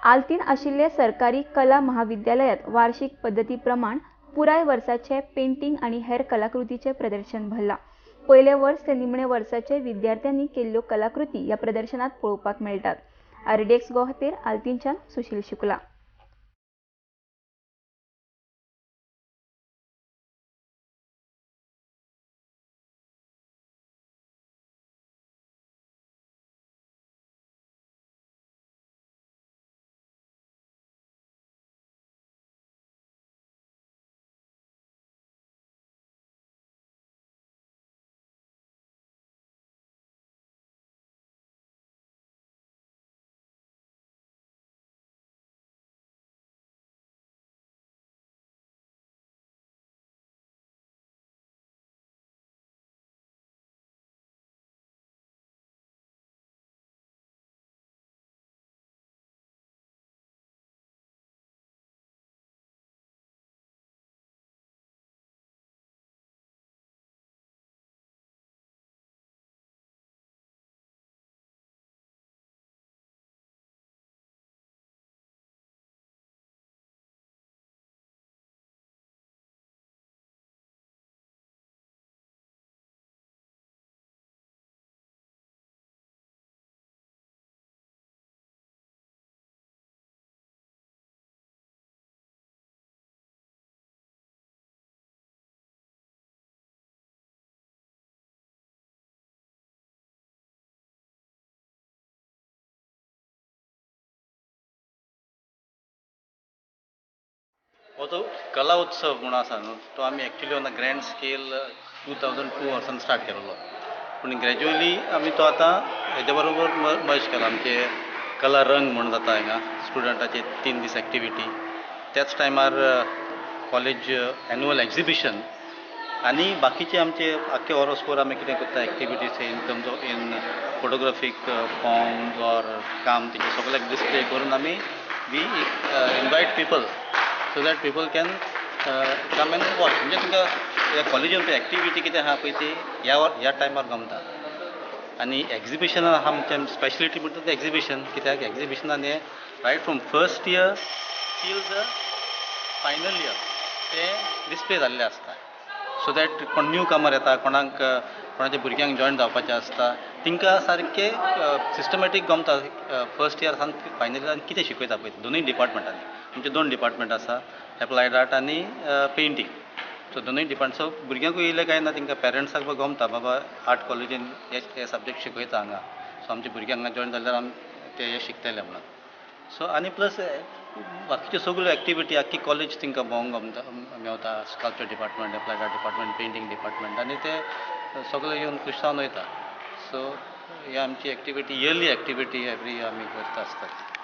आल्तीन आशिल्ले सरकारी कला महाविद्यालयात वार्षिक पद्धती प्रमाण पुराय वर्साचे पेंटिंग आणि हेर कलाकृतीचे प्रदर्शन भरला। पहिले वर्स ते निमणे वर्साचे विद्यार्थ्यांनी केल्ल्यो कलाकृती या प्रदर्शनात पळोवपाक मेळटात। आरडीएक्स गो खातीर आल्तीनच्यान सुशील शुक्ला। हो तो कला उत्सव म्हणून आसा न्हू तो आमी actually on a grand scale 2002 वर्सान स्टार्ट केल्लो पूण ग्रॅज्युअली आमी तो आतां हेच्या बरोबर मर्ज केला आमचे कला रंग म्हणून जाता हिंगा स्टुडंटाचे 3 दीस एक्टिविटी त्याच टायमार कॉलेज एन्युअल एक्झिबिशन आनी बाकीचे आमचे आख्खे ऑरस्कोर आमी कितें करता activities in terms of in photographic forms or काम तेचे सगळ्याक डिस्प्ले करून आमी we invite people so that people can come and watch म्हणजे तुमकां ह्या कॉलेजीन पळय एक्टिविटी कितें आहा पळय ती ह्या टायमार गमता आनी एक्झिबिशनान आहा आमच्या स्पेशलिटी म्हणटा तें एक्झिबिशन कित्याक एक्झिबिशनान हें right from first year till the final year तें डिस्प्ले जाल्लें आसता सो दॅट कोण न्यू कमर येता कोणाच्या भुरग्यांक जॉयन जावपाचें आसता तिंकां सारकें सिस्टमॅटीक गमता फर्स्ट इयर सावन फायनल इयरान कितें शिकयता पळय दोनूय डिपार्टमेंटांनी आमचे 2 डिपार्टमेंट आसा एप्लायड आर्ट आनी पेंटींग सो दोनूय डिपार्टमेंट सो भुरग्यांकूय येयलें काय ना तिंकां पेरंट्साक गमता बाबा आर्ट कॉलेजीन हे सब्जेक्ट शिकयता हांगा सो आमच्या भुरग्यांक हांगा जॉयन जाल्यार आमी ते हे शिकतले म्हणून सो आनी प्लस बाकीच्यो सगळ्यो एक्टिविटी आख्खी कॉलेज तिंकां भोवंक गमता मेवता sculpture department applied art department painting department आनी ते सगळे येवन खुशावन वयता सो ही आमची एक्टिविटी इयरली एक्टिविटी एवरी आमी करता आसतात